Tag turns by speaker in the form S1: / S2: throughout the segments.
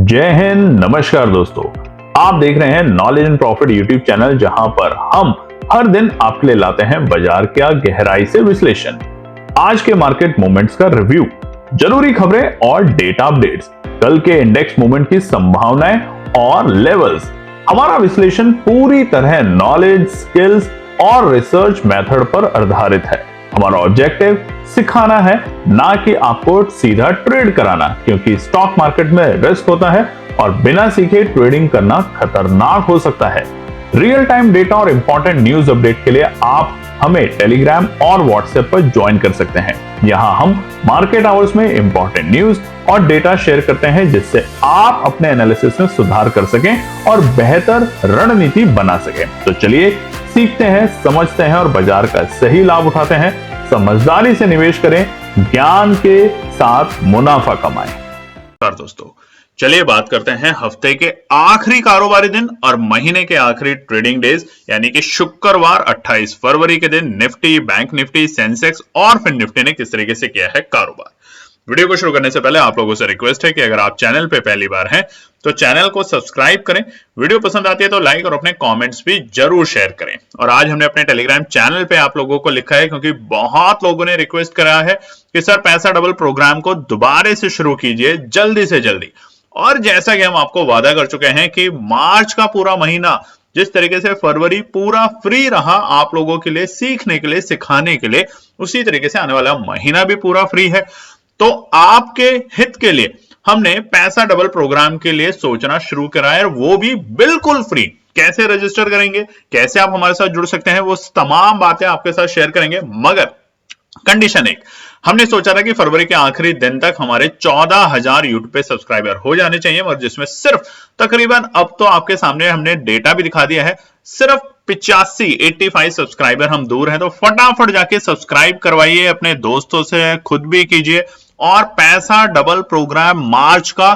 S1: जय हिंद, नमस्कार दोस्तों। आप देख रहे हैं knowledge and profit YouTube channel, जहां पर हम हर दिन आपके लिए लाते हैं बाजार का गहराई से विश्लेषण, आज के मार्केट मूवमेंट्स का रिव्यू, जरूरी खबरें और डेटा अपडेट्स, कल के इंडेक्स मूवमेंट की संभावनाएं और लेवल्स। हमारा विश्लेषण पूरी तरह नॉलेज, स्किल्स और रिसर्च मेथड पर आधारित है। हमारा ऑब्जेक्टिव सिखाना है, ना कि आपको सीधा ट्रेड कराना, क्योंकि स्टॉक मार्केट में रिस्क होता है और बिना सीखे ट्रेडिंग करना खतरनाक हो सकता है। रियल टाइम डेटा और इंपॉर्टेंट न्यूज अपडेट के लिए आप हमें टेलीग्राम और व्हाट्सएप पर ज्वाइन कर सकते हैं। यहां हम मार्केट आवर्स में इंपॉर्टेंट न्यूज और डेटा शेयर करते हैं, जिससे आप अपने एनालिसिस में सुधार कर सकें और बेहतर रणनीति बना सकें। तो चलिए सीखते हैं, समझते हैं और बाजार का सही लाभ उठाते हैं। समझदारी से निवेश करें, ज्ञान के साथ मुनाफा कमाएं।
S2: दोस्तों, चलिए बात करते हैं हफ्ते के आखिरी कारोबारी दिन और महीने के आखिरी ट्रेडिंग डेज, यानी कि शुक्रवार 28 फरवरी के दिन निफ्टी, बैंक निफ्टी, सेंसेक्स और फिर निफ्टी ने किस तरीके से किया है कारोबार। वीडियो को शुरू करने से पहले आप लोगों से रिक्वेस्ट है कि अगर आप चैनल पे पहली बार हैं तो चैनल को सब्सक्राइब करें, वीडियो पसंद आती है तो लाइक और अपने कमेंट्स भी जरूर शेयर करें। और आज हमने अपने टेलीग्राम चैनल पे आप लोगों को लिखा है, क्योंकि बहुत लोगों ने रिक्वेस्ट करा है कि सर पैसा डबल प्रोग्राम को दोबारा से शुरू कीजिए जल्दी से जल्दी। और जैसा कि हम आपको वादा कर चुके हैं कि मार्च का पूरा महीना जिस तरीके से फरवरी पूरा फ्री रहा आप लोगों के लिए सीखने के लिए, सिखाने के लिए, उसी तरीके से आने वाला महीना भी पूरा फ्री है। तो आपके हित के लिए हमने पैसा डबल प्रोग्राम के लिए सोचना शुरू करा है, वो भी बिल्कुल फ्री। कैसे रजिस्टर करेंगे, कैसे आप हमारे साथ जुड़ सकते हैं, वो तमाम बातें आपके साथ शेयर करेंगे। मगर कंडीशन एक, हमने सोचा था कि फरवरी के आखिरी दिन तक हमारे 14,000 यूट्यूब पे सब्सक्राइबर हो जाने चाहिए, और जिसमें सिर्फ तकरीबन, अब तो आपके सामने हमने डेटा भी दिखा दिया है, सिर्फ 85 सब्सक्राइबर हम दूर हैं। तो फटाफट जाके सब्सक्राइब करवाइए, अपने दोस्तों से, खुद भी कीजिए और पैसा डबल प्रोग्राम मार्च का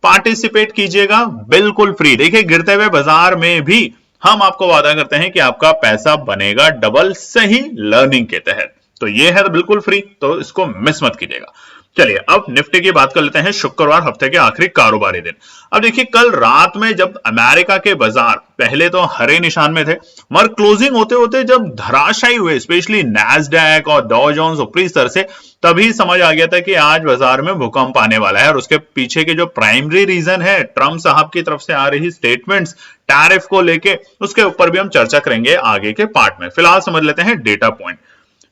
S2: पार्टिसिपेट कीजिएगा बिल्कुल फ्री। देखिए, गिरते हुए बाजार में भी हम आपको वादा करते हैं कि आपका पैसा बनेगा डबल, सही लर्निंग के तहत। तो ये है बिल्कुल फ्री, तो इसको मिस मत कीजिएगा। चलिए अब निफ्टी की बात कर लेते हैं, शुक्रवार हफ्ते के आखिरी कारोबारी दिन। अब देखिए, कल रात में जब अमेरिका के बाजार पहले तो हरे निशान में थे, मगर क्लोजिंग होते होते जब धराशायी हुए, स्पेशली नैस्डैक और डॉ जोन्स ऊपरी स्तर से, तभी समझ आ गया था कि आज बाजार में भूकंप आने वाला है। और उसके पीछे के जो प्राइमरी रीजन है, ट्रंप साहब की तरफ से आ रही स्टेटमेंट्स टैरिफ को लेके, उसके ऊपर भी हम चर्चा करेंगे आगे के पार्ट में। फिलहाल समझ लेते हैं डेटा पॉइंट।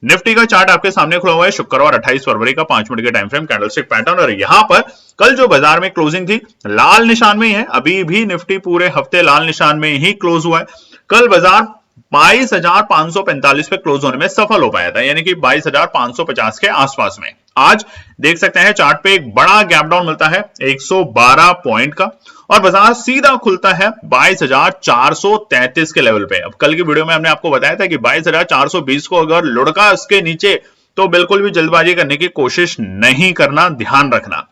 S2: निफ्टी का चार्ट आपके सामने खुला हुआ है, शुक्रवार 28 फरवरी का 5 मिनट के टाइम फ्रेम कैंडलस्टिक पैटर्न। और यहां पर कल जो बाजार में क्लोजिंग थी लाल निशान में ही है, अभी भी निफ्टी पूरे हफ्ते लाल निशान में ही क्लोज हुआ है। कल बाजार 22,545 पे क्लोज होने में सफल हो पाया था, यानी कि 22,550 के आसपास में। आज देख सकते हैं चार्ट पे एक बड़ा गैप डाउन मिलता है 112 पॉइंट का, और बाजार सीधा खुलता है 22,433 के लेवल पे। अब कल की वीडियो में हमने आपको बताया था कि 22,420 को अगर लुढ़का इसके नीचे तो बिल्कुल भी जल्दबाजी करने की कोशिश नहीं करना, ध्यान रखना।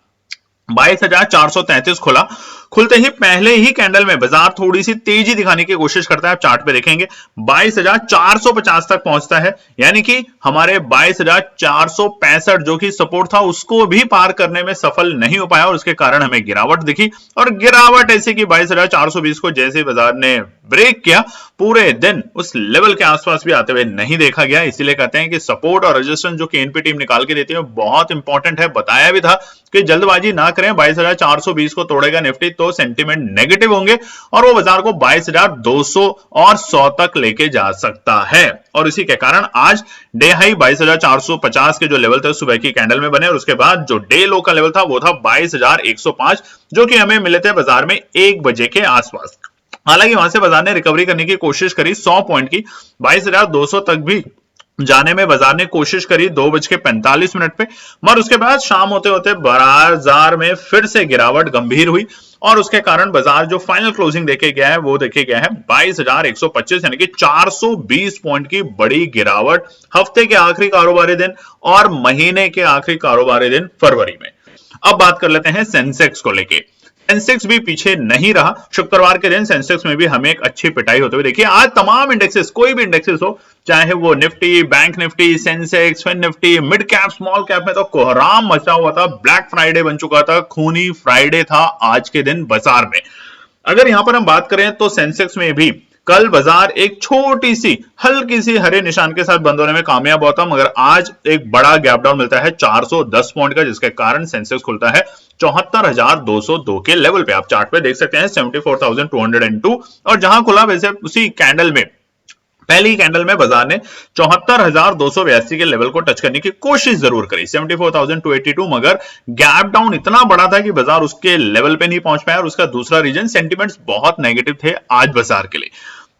S2: 22,433 खुला, खुलते ही पहले ही कैंडल में बाजार थोड़ी सी तेजी दिखाने की कोशिश करता है। आप चार्ट पे देखेंगे 22,450 तक पहुंचता है, यानी कि हमारे 22,465 जो कि सपोर्ट था उसको भी पार करने में सफल नहीं हो पाया, और उसके कारण हमें गिरावट दिखी। और गिरावट ऐसी कि 22,420 को जैसे बाजार ने ब्रेक किया, पूरे दिन उस लेवल के आसपास भी आते हुए नहीं देखा गया। इसीलिए कहते हैं कि सपोर्ट और रेजिस्टेंस जो कि एनपी टीम निकाल के देती है बहुत इंपॉर्टेंट है। बताया भी था कि जल्दबाजी ना करें, 22,420 को तोड़ेगा निफ्टी तो सेंटीमेंट नेगेटिव होंगे और वो बाजार को 22,200 और 100 तक लेके जा सकता है। और इसी के कारण आज डे हाई 22,450 के जो लेवल थे सुबह की कैंडल में बने, और उसके बाद जो डे लो का लेवल था वो था 22,105, जो कि हमें मिले थे बाजार में 1 बजे के आसपास। हालांकि वहां से बाजार ने रिकवरी करने की कोशिश करी 100 पॉइंट की, 22,200 तक भी जाने में बाजार ने कोशिश करी 2:45 पे, मगर उसके बाद शाम होते होते बाजार में फिर से गिरावट गंभीर हुई, और उसके कारण बाजार जो फाइनल क्लोजिंग देखे गया है वो देखे गया है 22,125, यानी कि 420 पॉइंट की बड़ी गिरावट हफ्ते के आखिरी कारोबारी दिन और महीने के आखिरी कारोबारी दिन फरवरी में। अब बात कर लेते हैं सेंसेक्स को लेके। सेंसेक्स भी पीछे नहीं रहा। शुक्रवार के दिन सेंसेक्स में भी हमें एक अच्छी पिटाई होते हुए देखिए। आज तमाम इंडेक्सेस, कोई भी इंडेक्सेस हो, चाहे वो Nifty, bank Nifty, Sensex, fin Nifty, mid cap, small cap में तो कोहराम मचा हुआ था। ब्लैक फ्राइडे बन चुका था, खूनी फ्राइडे था आज के दिन बाजार में। अगर यहां पर हम बात करें तो सेंसेक्स में भी कल बाजार एक छोटी सी हल्की सी हरे निशान के साथ बंद होने में कामयाब हुआ था, मगर आज एक बड़ा गैप डाउन मिलता है 410 पॉइंट का, जिसके कारण सेंसेक्स खुलता है 74,202 के लेवल पे। आप चार्ट पे देख सकते हैं 74,202, और जहां खुला वैसे उसी कैंडल में, पहली कैंडल में बाजार ने 74,282 के लेवल को टच करने की कोशिश जरूर करी, 74,282, मगर गैप डाउन इतना बड़ा था कि बाजार उसके लेवल पे नहीं पहुंच पाया। और उसका दूसरा रीजन, सेंटिमेंट्स बहुत नेगेटिव थे आज बाजार के लिए,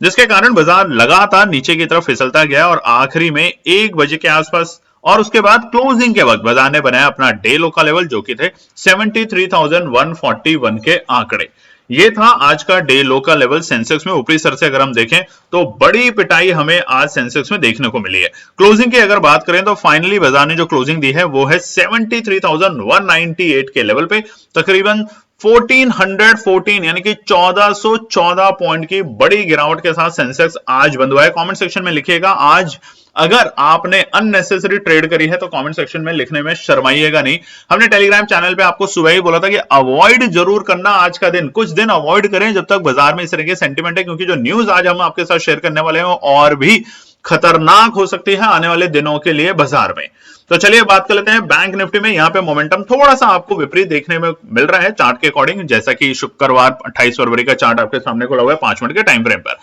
S2: जिसके कारण बाजार लगातार नीचे की तरफ फिसलता गया और आखिरी में 1 बजे के आसपास और उसके बाद क्लोजिंग के वक्त बाजार ने बनाया अपना डे लो का लेवल, जो कि थे 73,141 के आंकड़े। ये था आज का डे लो का लेवल सेंसेक्स में। ऊपरी सर से अगर हम देखें तो बड़ी पिटाई हमें आज सेंसेक्स में देखने को मिली है। क्लोजिंग की अगर बात करें तो फाइनली बाजार ने जो क्लोजिंग दी है वो है 73,198 के लेवल पे, तकरीबन 1414 यानी कि 1414 पॉइंट की बड़ी गिरावट के साथ सेंसेक्स आज बंद हुआ है। कमेंट सेक्शन में लिखिएगा आज अगर आपने अननेसेसरी ट्रेड करी है तो कमेंट सेक्शन में लिखने में शर्माइएगा नहीं। हमने टेलीग्राम चैनल पे आपको सुबह ही बोला था कि अवॉइड जरूर करना आज का दिन, कुछ दिन अवॉइड करें जब तक बाजार में इस तरह के सेंटीमेंट है, क्योंकि जो न्यूज आज हम आपके साथ शेयर करने वाले हैं और भी खतरनाक हो सकती है आने वाले दिनों के लिए बाजार में। तो चलिए बात कर लेते हैं बैंक निफ्टी में। यहाँ पे मोमेंटम थोड़ा सा आपको विपरीत देखने में मिल रहा है चार्ट के अकॉर्डिंग, जैसा कि शुक्रवार 28 फरवरी का चार्ट आपके सामने खुला हुआ है 5 मिनट के टाइम फ्रेम पर।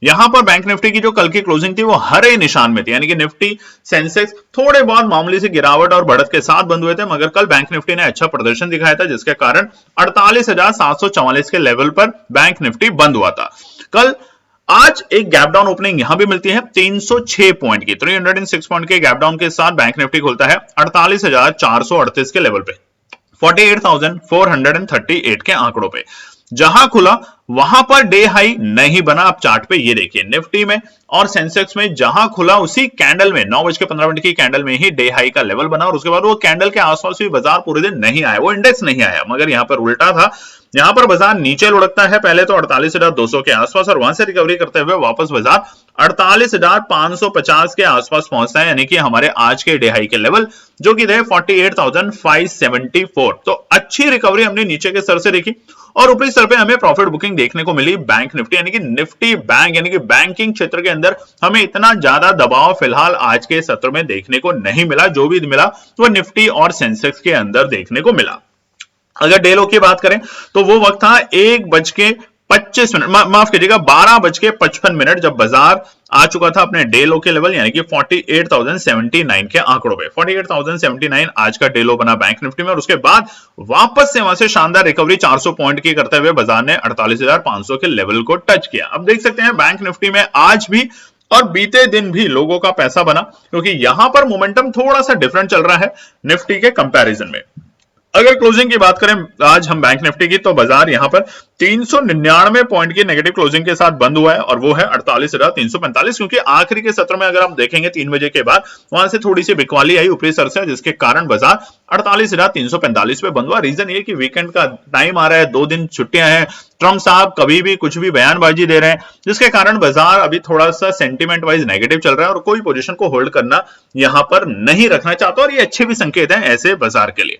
S2: यहां पर बैंक निफ्टी की जो कल की क्लोजिंग थी वो हरे निशान में थी, यानी कि निफ्टी सेंसेक्स थोड़े बहुत मामूली सी गिरावट और बढ़त के साथ बंद हुए थे, मगर कल बैंक निफ्टी ने अच्छा प्रदर्शन दिखाया था, जिसके कारण 48,744 के लेवल पर बैंक निफ्टी बंद हुआ था कल। आज एक गैप डाउन ओपनिंग यहां भी मिलती है 306 पॉइंट की, 306 पॉइंट के गैप डाउन के साथ बैंक निफ्टी खुलता है 48,438 के लेवल पे, 48,438 के आंकड़ों पे। जहां खुला वहां पर डे हाई नहीं बना। आप चार्ट पे ये देखिए, निफ्टी में और सेंसेक्स में जहां खुला उसी कैंडल में 9:15 की कैंडल में ही डे हाई का लेवल बना, और उसके बाद वो कैंडल के आसपास भी बाजार पूरे दिन नहीं आया, वो इंडेक्स नहीं आया, मगर यहां पर उल्टा था। यहां पर बाजार नीचे लुढ़कता है पहले तो 48,200 के आसपास, और वहां से रिकवरी करते हुए वापस बाजार 48,550 के आसपास पहुंचता है, यानी कि हमारे आज के डे हाई के लेवल जो कि थे 48,574। तो अच्छी रिकवरी हमने नीचे के स्तर से देखी, और ऊपरी स्तर पे हमें प्रॉफिट बुकिंग देखने को मिली बैंक निफ्टी, यानी कि निफ्टी बैंक, यानी कि बैंकिंग क्षेत्र के अंदर हमें इतना ज्यादा दबाव फिलहाल आज के सत्र में देखने को नहीं मिला। जो भी मिला वो निफ्टी और सेंसेक्स के अंदर देखने को मिला। अगर डे लो की बात करें तो वो वक्त था 1:25, माफ कीजिएगा 12:55, जब बाजार आ चुका था अपने डे लो के लेवल, यानी कि 48,079 के आंकड़ों पे। 48,079 आज का डे लो बना बैंक निफ्टी में, और उसके बाद वापस से वहां से शानदार रिकवरी 400 पॉइंट की करते हुए बाजार ने 48,500 के लेवल को टच किया। अब देख सकते हैं बैंक निफ्टी में आज भी और बीते दिन भी लोगों का पैसा बना, क्योंकि यहां पर मोमेंटम थोड़ा सा डिफरेंट चल रहा है निफ्टी के कंपैरिजन में। अगर क्लोजिंग की बात करें आज हम बैंक निफ्टी की, तो बाजार यहां पर 399 पॉइंट की नेगेटिव क्लोजिंग के साथ बंद हुआ है, और वो है 48,345, क्योंकि आखिरी के सत्र में अगर आप देखेंगे 3 बजे के बाद वहां से थोड़ी सी बिकवाली आई ऊपरी सर से, जिसके कारण बाजार 48,345 पे बंद हुआ। रीजन ये कि वीकेंड का टाइम आ रहा है, 2 दिन छुट्टियां हैं, ट्रम्प साहब कभी भी कुछ भी बयानबाजी दे रहे हैं, जिसके कारण बाजार अभी थोड़ा सा सेंटीमेंट वाइज नेगेटिव चल रहा है, और कोई पोजीशन को होल्ड करना यहां पर नहीं रखना चाहता, और ये अच्छे भी संकेत हैं ऐसे बाजार के लिए।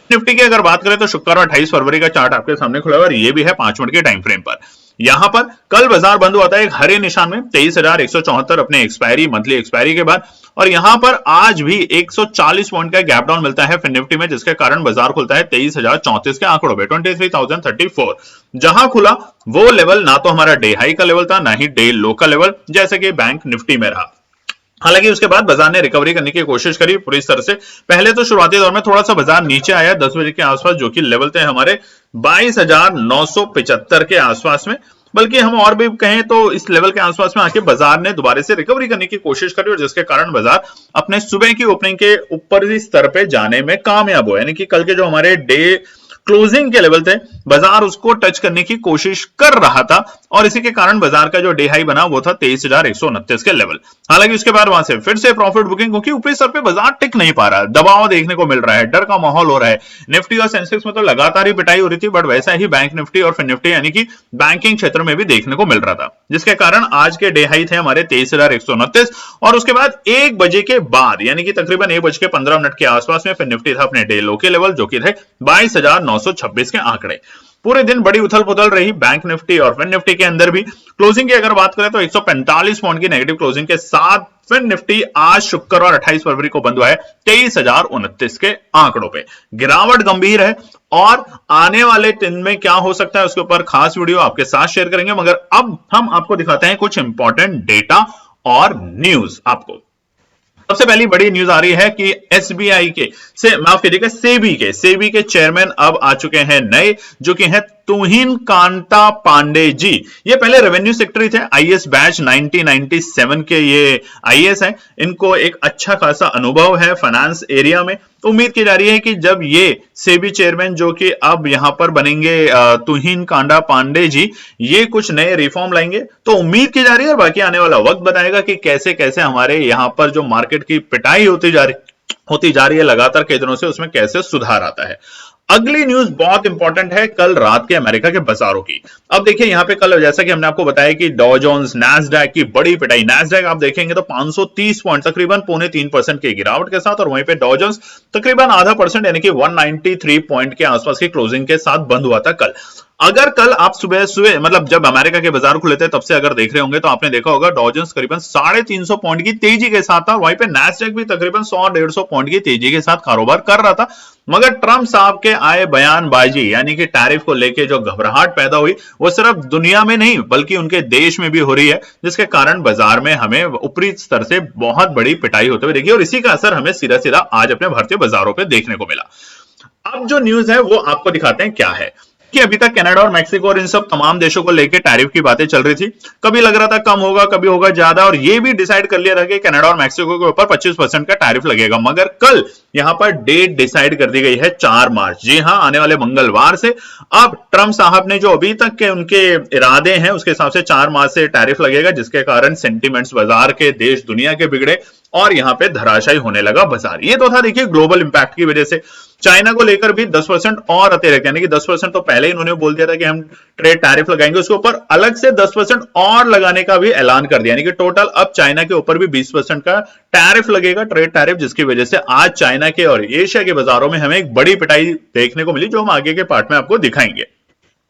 S2: निफ्टी की अगर बात करें तो शुक्रवार 28 फरवरी का चार्ट आपके सामने खुला हुआ है, और ये भी है 5 मिनट के टाइम फ्रेम पर। यहां पर कल बाजार बंद हुआ था एक हरे निशान में 23,174 अपने एक्सपायरी, मंथली एक्सपायरी के बाद, और यहां पर आज भी 140 पॉइंट का गैप डाउन मिलता है फिर निफ्टी में, जिसके कारण बाजार खुलता है 23,034 के आंकड़ों पे, 23,034। जहां खुला वो लेवल ना तो हमारा डे हाई का लेवल था, ना ही डे लो का लेवल, जैसे कि बैंक निफ्टी में रहा। हालांकि उसके बाद बाजार ने रिकवरी करने की कोशिश करी पूरी तरह से। पहले तो शुरुआती दौर में थोड़ा सा बाजार नीचे आया 10 बजे के आसपास, जो कि लेवल थे हमारे 22,975 के आसपास में, बल्कि हम और भी कहें तो इस लेवल के आसपास में आके बाजार ने दोबारा से रिकवरी करने की कोशिश करी, और जिसके कारण बाजार अपने सुबह की ओपनिंग के ऊपरी स्तर पे जाने में कामयाब हुआ। यानी कि कल के जो हमारे डे क्लोजिंग के लेवल थे, बाजार उसको टच करने की कोशिश कर रहा था और इसी के कारण बाजार का जो डे हाई बना वो था 23,129 के लेवल। हालांकि उसके बाद वहां से फिर से प्रॉफिट बुकिंग, क्योंकि ऊपरी स्तर पे बाजार टिक नहीं पा रहा, दबाव देखने को मिल रहा है, डर का माहौल हो रहा है। निफ्टी और सेंसेक्स में तो लगातार ही पिटाई हो रही थी, बट वैसा ही बैंक निफ्टी और फिन निफ्टी यानी कि बैंकिंग क्षेत्र में भी देखने को मिल रहा था, जिसके कारण आज के डे हाई थे हमारे 23,129 और उसके बाद 1 बजे के बाद यानी कि तकरीबन 1:15 के आसपास में फिर निफ्टी था अपने डे लो के लेवल, जो कि थे 22,926 के आंकड़े। पूरे दिन बड़ी उथल पुथल रही बैंक निफ्टी और फिन निफ्टी के अंदर भी। क्लोजिंग की अगर बात करें तो 145 पॉइंट की नेगेटिव क्लोजिंग के साथ फिन निफ्टी आज शुक्रवार 28 फरवरी को बंद हुआ है 23,029 के आंकड़ों पे। गिरावट गंभीर है और आने वाले दिन में क्या हो सकता है उसके ऊपर खास वीडियो आपके साथ शेयर करेंगे, मगर अब हम आपको दिखाते हैं कुछ इंपॉर्टेंट डेटा और न्यूज। आपको सबसे पहली बड़ी न्यूज आ रही है कि एसबीआई के माफ कीजिएगा सेबी के चेयरमैन अब आ चुके हैं नए, जो कि हैं तुहिन कांता पांडे जी। ये पहले रेवेन्यू सेक्रेटरी थे, आईएएस बैच 1997 के ये आईएएस हैं। इनको एक अच्छा खासा अनुभव है फाइनेंस एरिया में। उम्मीद की जा रही है कि जब ये सेबी चेयरमैन जो कि अब यहां पर बनेंगे तुहिन कांता पांडे जी, ये कुछ नए रिफॉर्म लाएंगे, तो उम्मीद की जा रही है और बाकी आने वाला वक्त बताएगा कि कैसे कैसे हमारे यहां पर जो मार्केट की पिटाई होती जा रही है लगातार कई दिनों से, उसमें कैसे सुधार आता है। अगली न्यूज बहुत इंपॉर्टेंट है कल रात के अमेरिका के बाजारों की। अब देखिए यहां पे कल जैसा कि हमने आपको बताया कि डॉ जोन्स नैस्डैक की बड़ी पिटाई, नैस्डैक आप देखेंगे तो 530 पॉइंट तकरीबन 0.25% की गिरावट के साथ, और वहीं पे डॉ जोन्स तकरीबन 0.5% यानी कि 193 पॉइंट के आसपास की क्लोजिंग के साथ बंद हुआ था कल। अगर कल आप सुबह मतलब जब अमेरिका के बाजार खुले थे तब से अगर देख रहे होंगे तो आपने देखा होगा डॉ जोन्स करीबन 350 पॉइंट की तेजी के साथ था, वहीं पे नैस्डैक भी तकरीबन 100-150 पॉइंट की तेजी के साथ कारोबार कर रहा था। मगर ट्रंप साहब के आए बयानबाजी यानी कि टैरिफ को लेके जो घबराहट पैदा हुई वो सिर्फ दुनिया में नहीं बल्कि उनके देश में भी हो रही है, जिसके कारण बाजार में हमें ऊपरी स्तर से बहुत बड़ी पिटाई होते हुए देखी और इसी का असर हमें सीधा सीधा आज अपने भारतीय बाजारों पे देखने को मिला। अब जो न्यूज है वो आपको दिखाते हैं क्या है कि अभी तक कनाडा और मैक्सिको और इन सब तमाम देशों को लेकर टैरिफ की बातें चल रही थी। कभी लग रहा था कम होगा, कभी होगा ज्यादा, और ये भी डिसाइड कर लिया था कि कनाडा और मैक्सिको के ऊपर 25% का टैरिफ लगेगा। मगर कल यहां पर डेट डिसाइड कर दी गई है 4 मार्च, जी हां आने वाले मंगलवार से। अब ट्रंप साहब ने जो अभी तक के उनके इरादे हैं उसके हिसाब से 4 मार्च से टैरिफ लगेगा, जिसके कारण सेंटिमेंट्स बाजार के देश दुनिया के बिगड़े और यहां पे धराशायी होने लगा बाजार। ये तो था देखिए ग्लोबल इंपैक्ट की वजह से। चाइना को लेकर भी 10% और अतिरिक्त यानी कि 10% तो पहले ही इन्होंने बोल दिया था कि हम ट्रेड टैरिफ लगाएंगे, उसके ऊपर अलग से 10% और लगाने का भी ऐलान कर दिया, यानी कि टोटल अब चाइना के ऊपर भी 20% का टैरिफ लगेगा, ट्रेड टैरिफ, जिसकी वजह से आज चाइना के और एशिया के बाजारों में हमें एक बड़ी पिटाई देखने को मिली, जो हम आगे के पार्ट में आपको दिखाएंगे।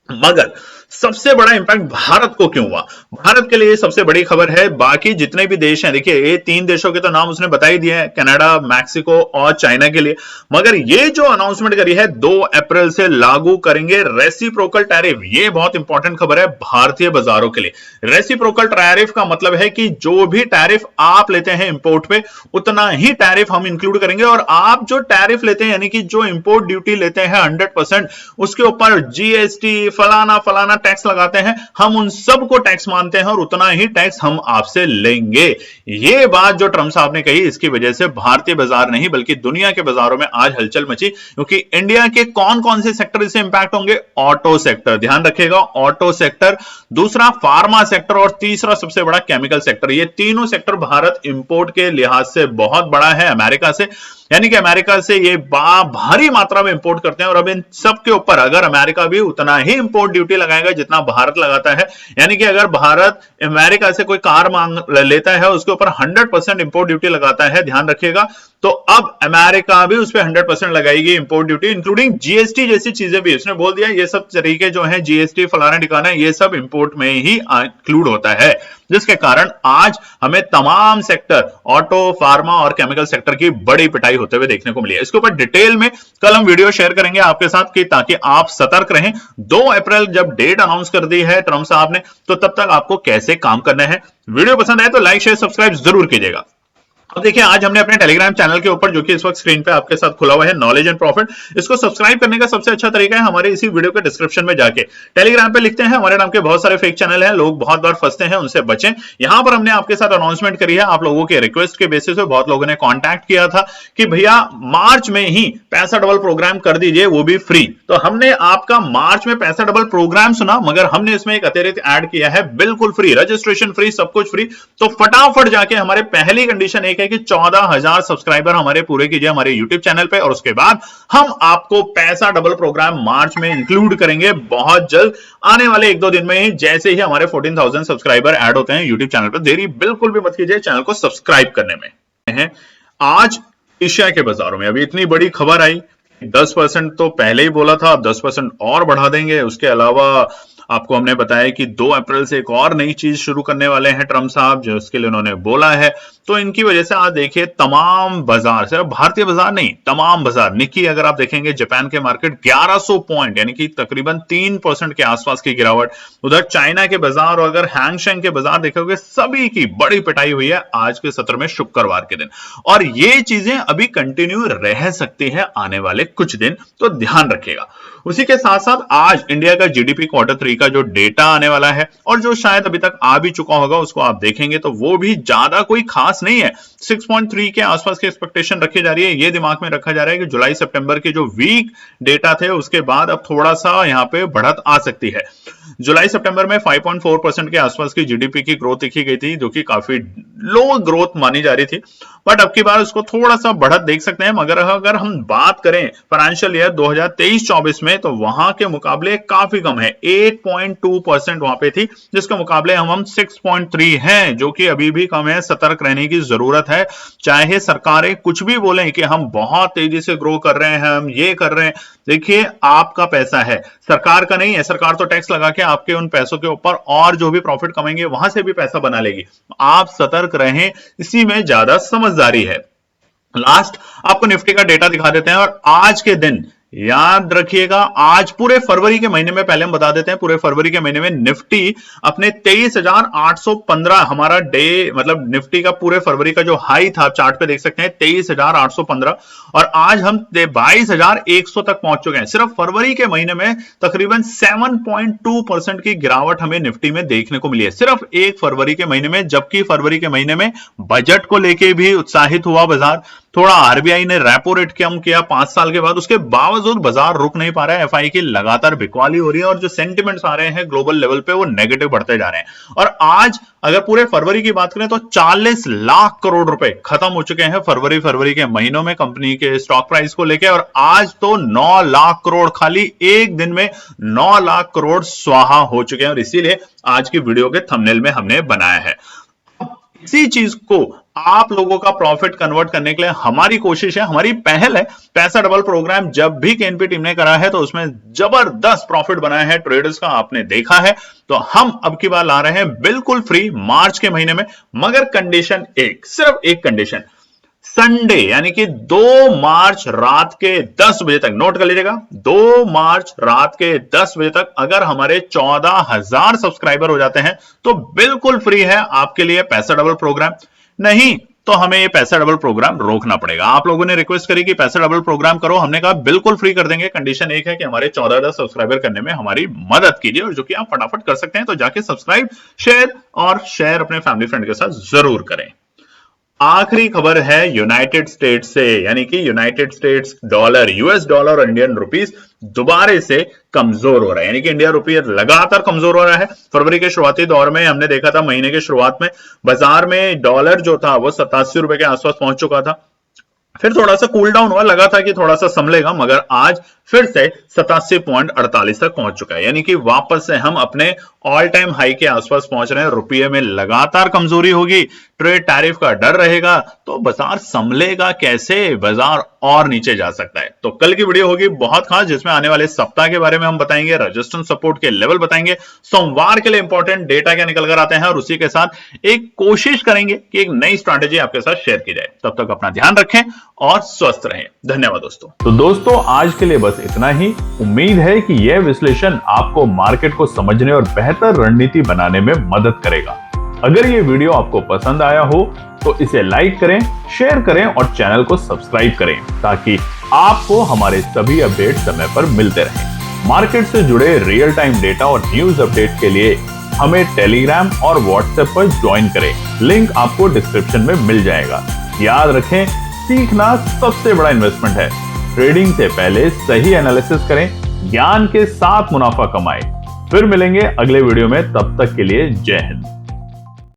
S2: मगर सबसे बड़ा इंपैक्ट भारत को क्यों हुआ? भारत के लिए सबसे बड़ी खबर है, बाकी जितने भी देश हैं, देखिए ये 3 देशों के तो नाम उसने बता ही दिए हैं, कनाडा, मैक्सिको और चाइना के लिए। मगर ये जो अनाउंसमेंट करी है 2 अप्रैल से लागू करेंगे रेसिप्रोकल टैरिफ, ये बहुत इंपॉर्टेंट खबर है भारतीय बाजारों के लिए। रेसिप्रोकल टैरिफ का मतलब है कि जो भी टैरिफ आप लेते हैं इंपोर्ट पे उतना ही टैरिफ हम इंक्लूड करेंगे, और आप जो टैरिफ लेते हैं यानी कि जो इंपोर्ट ड्यूटी लेते हैं 100%, उसके ऊपर जीएसटी फलाना फलाना टैक्स लगाते हैं, हम उन सब को टैक्स मानते हैं और उतना ही टैक्स हम आपसे लेंगे। ये बात जो ट्रंप साहब ने कही, इसकी वजह से भारतीय बाजार नहीं बल्कि दुनिया के बाजारों में आज हलचल मची, क्योंकि इंडिया के कौन कौन से सेक्टर इससे इंपैक्ट होंगे? ऑटो सेक्टर, ध्यान रखिएगा, ऑटो सेक्टर, दूसरा फार्मा सेक्टर और तीसरा सबसे बड़ा केमिकल सेक्टर। ये तीनों सेक्टर भारत इंपोर्ट के लिहाज से बहुत बड़ा है अमेरिका से, यानी कि अमेरिका से ये भारी मात्रा में इंपोर्ट करते हैं, और अब इन सब के ऊपर अगर अमेरिका भी उतना ही इंपोर्ट ड्यूटी लगाएगा जितना भारत लगाता है, यानी कि अगर भारत अमेरिका से कोई कार मांग लेता है उसके ऊपर 100% इंपोर्ट ड्यूटी लगाता है, ध्यान रखिएगा, तो अब अमेरिका भी उस पर 100% लगाएगी इंपोर्ट ड्यूटी, इंक्लूडिंग जीएसटी जैसी चीजें भी उसने बोल दिया। ये सब तरीके जो है जीएसटी फलाना ठिकाना, ये सब इंपोर्ट में ही इंक्लूड होता है, जिसके कारण आज हमें तमाम सेक्टर ऑटो, फार्मा और केमिकल सेक्टर की बड़ी पिटाई होते हुए देखने को मिली है। इसके ऊपर डिटेल में कल हम वीडियो शेयर करेंगे आपके साथ कि ताकि आप सतर्क रहें। 2 अप्रैल जब डेट अनाउंस कर दी है ट्रंप साहब ने, तो तब तक आपको कैसे काम करना है। वीडियो पसंद आए तो लाइक शेयर सब्सक्राइब जरूर कीजिएगा। अब देखिए, आज हमने अपने टेलीग्राम चैनल के ऊपर, जो कि इस वक्त स्क्रीन पे आपके साथ खुला हुआ है, नॉलेज एंड प्रॉफिट, इसको सब्सक्राइब करने का सबसे अच्छा तरीका है हमारे इसी वीडियो के डिस्क्रिप्शन में जाके टेलीग्राम पे लिखते हैं हमारे नाम के बहुत सारे फेक चैनल हैं, लोग बहुत बार फंसते हैं, उनसे बचें। यहां पर हमने आपके साथ अनाउंसमेंट करी है, आप लोगों के रिक्वेस्ट के बेसिस पे बहुत लोगों ने कॉन्टैक्ट किया था कि भैया मार्च में ही पैसा डबल प्रोग्राम कर दीजिए, वो भी फ्री। तो हमने आपका मार्च में पैसा डबल प्रोग्राम सुना, मगर हमने इसमें एक अतिरिक्त ऐड किया है, बिल्कुल फ्री, रजिस्ट्रेशन फ्री, सब कुछ फ्री। तो फटाफट जाके हमारे पहली कंडीशन एक है कि 14,000 सब्सक्राइबर हमारे पूरे कीजिए हमारे YouTube चैनल पे, और उसके बाद हम आपको पैसा डबल प्रोग्राम मार्च में इंक्लूड करेंगे बहुत जल्द, आने वाले 1-2 दिन में ही, जैसे ही हमारे 14,000 सब्सक्राइबर ऐड होते हैं YouTube चैनल पर। देरी बिल्कुल भी मत कीजिए चैनल को सब्सक्राइब करने में। आज एशिया के बाजारों में अभी इतनी बड़ी खबर आई, 10% तो पहले ही बोला था, अब 10% और बढ़ा देंगे। उसके अलावा आपको हमने बताया कि 2 अप्रैल से एक और नई चीज शुरू करने वाले हैं ट्रम्प साहब, जो इसके लिए उन्होंने बोला है। तो इनकी वजह से आज देखिए तमाम बाजार, सिर्फ भारतीय बाजार नहीं, तमाम बाजार, निक्की अगर आप देखेंगे जापान के मार्केट 1100 पॉइंट यानी कि तकरीबन 3% के आसपास की गिरावट। उधर चाइना के बाजार और अगर हैंगसेंग के बाजार देखोगे, सभी की बड़ी पिटाई हुई है आज के सत्र में, शुक्रवार के दिन। और ये चीजें अभी कंटिन्यू रह सकती है आने वाले कुछ दिन, तो ध्यान रखिएगा। उसी के साथ साथ आज इंडिया का जीडीपी Q3 का जो डेटा आने वाला है, और जो शायद अभी तक आ भी चुका होगा, उसको आप देखेंगे तो वो भी ज्यादा कोई खास नहीं है। 6.3 के आसपास की एक्सपेक्टेशन रखी जा रही है। ये दिमाग में रखा जा रहा है कि जुलाई सितंबर के जो वीक डेटा थे, उसके बाद अब थोड़ा सा यहाँ पे बढ़त आ सकती है। जुलाई सितंबर में 5.4% के आसपास की जीडीपी की ग्रोथ देखी गई थी, जो कि काफी लो ग्रोथ मानी जा रही थी, बट अब की बार उसको थोड़ा सा बढ़त देख सकते हैं। मगर अगर हम बात करें फाइनेंशियल ईयर 2023-24 में, तो वहां के मुकाबले काफी कम है, 8.2% वहां पे थी, जिसके मुकाबले हम 6.3 हैं, जो कि अभी भी कम है। सतर्क रहने की जरूरत है, चाहे सरकारें कुछ भी बोलें कि हम बहुत तेजी से ग्रो कर रहे हैं, हम ये कर रहे हैं। देखिए, आपका पैसा है, सरकार का नहीं है। सरकार तो टैक्स लगा के आपके उन पैसों के ऊपर और जो भी प्रॉफिट कमाएंगे वहां से भी पैसा बना लेगी। आप सतर्क रहें, इसी में ज्यादा समझदारी है। लास्ट आपको निफ्टी का डेटा दिखा देते हैं, और आज के दिन याद रखिएगा, आज पूरे फरवरी के महीने में, पहले हम बता देते हैं, पूरे फरवरी के महीने में निफ्टी अपने 23,815, हमारा डे मतलब निफ्टी का पूरे फरवरी का जो हाई था, आप चार्ट पे देख सकते हैं 23,815, और आज हम 22,100 तक पहुंच चुके हैं। सिर्फ फरवरी के महीने में तकरीबन 7.2% की गिरावट हमें निफ्टी में देखने को मिली है, सिर्फ एक फरवरी के महीने में। जबकि फरवरी के महीने में बजट को लेके भी उत्साहित हुआ बाजार, थोड़ा आरबीआई ने रेपो रेट कम किया 5 साल के बाद, उसके बावजूद बाजार रुक नहीं पा रहा है। एफआई की लगातार बिकवाली हो रही है, और जो सेंटिमेंट्स आ रहे हैं ग्लोबल लेवल पे, वो नेगेटिव बढ़ते जा रहे हैं। और आज अगर पूरे फरवरी की बात करें तो 40 लाख करोड़ रुपए खत्म हो चुके हैं फरवरी के महीनों में कंपनी के स्टॉक प्राइस को लेकर, और आज तो 9 लाख करोड़, खाली एक दिन में 9 लाख करोड़ स्वाहा हो चुके हैं। और इसीलिए आज की वीडियो के थंबनेल में हमने बनाया है। इसी चीज को आप लोगों का प्रॉफिट कन्वर्ट करने के लिए हमारी कोशिश है, हमारी पहल है। पैसा डबल प्रोग्राम जब भी केएनपी टीम ने करा है, तो उसमें जबरदस्त प्रॉफिट बनाया है ट्रेडर्स का, आपने देखा है। तो हम अब की बार ला रहे हैं बिल्कुल फ्री मार्च के महीने में, मगर कंडीशन एक, सिर्फ एक कंडीशन, संडे यानी कि 2 मार्च रात के 10 बजे तक, नोट कर लीजिएगा, 2 मार्च रात के 10 बजे तक अगर हमारे 14,000 सब्सक्राइबर हो जाते हैं, तो बिल्कुल फ्री है आपके लिए पैसा डबल प्रोग्राम। नहीं तो हमें ये पैसा डबल प्रोग्राम रोकना पड़ेगा। आप लोगों ने रिक्वेस्ट करी कि पैसा डबल प्रोग्राम करो, हमने कहा बिल्कुल फ्री कर देंगे। कंडीशन एक है कि हमारे 14,000 सब्सक्राइबर करने में हमारी मदद कीजिए, और जो कि आप फटाफट कर सकते हैं। तो जाके सब्सक्राइब, शेयर अपने फैमिली फ्रेंड के साथ जरूर करें। आखिरी खबर है यूनाइटेड स्टेट्स से, यानी कि United states dollar, US dollar और इंडियन रुपीस दोबारे से कमजोर हो रहा है, यानी कि इंडिया रुपये लगातार कमजोर हो रहा है। फरवरी के शुरुआती दौर में हमने देखा था, महीने के शुरुआत में बाजार में डॉलर जो था वो 87 रुपए के आसपास पहुंच चुका था। फिर थोड़ा सा कूल डाउन हुआ, लगा था कि थोड़ा सा संभलेगा, मगर आज फिर से 87.48 तक पहुंच चुका है, यानी कि वापस से हम अपने ऑल टाइम हाई के आसपास पहुंच रहे हैं। रुपये में लगातार कमजोरी होगी, ट्रेड टैरिफ का डर रहेगा, तो बाजार संभलेगा कैसे, बाजार और नीचे जा सकता है। तो कल की वीडियो होगी बहुत खास, जिसमें आने वाले सप्ताह के बारे में हम बताएंगे, रेजिस्टेंस सपोर्ट के लेवल बताएंगे, सोमवार के लिए इंपॉर्टेंट डेटा क्या निकल कर आते हैं, और उसी के साथ एक कोशिश करेंगे कि एक नई स्ट्रैटेजी आपके साथ शेयर की जाए। तब तक अपना ध्यान रखें और स्वस्थ रहें। धन्यवाद दोस्तों।
S1: तो दोस्तों, आज के लिए बस इतना ही। उम्मीद है कि यह विश्लेषण आपको मार्केट को समझने और बेहतर रणनीति बनाने में मदद करेगा। अगर ये वीडियो आपको पसंद आया हो तो इसे लाइक करें, शेयर करें और चैनल को सब्सक्राइब करें ताकि आपको हमारे सभी अपडेट समय पर मिलते रहें। मार्केट से जुड़े रियल टाइम डेटा और न्यूज अपडेट के लिए हमें टेलीग्राम और व्हाट्सएप पर ज्वाइन करें। लिंक आपको डिस्क्रिप्शन में मिल जाएगा। याद रखें, सीखना सबसे बड़ा इन्वेस्टमेंट है। ट्रेडिंग से पहले सही एनालिसिस करें, ज्ञान के साथ मुनाफा कमाएं। फिर मिलेंगे अगले वीडियो में, तब तक के लिए जय हिंद।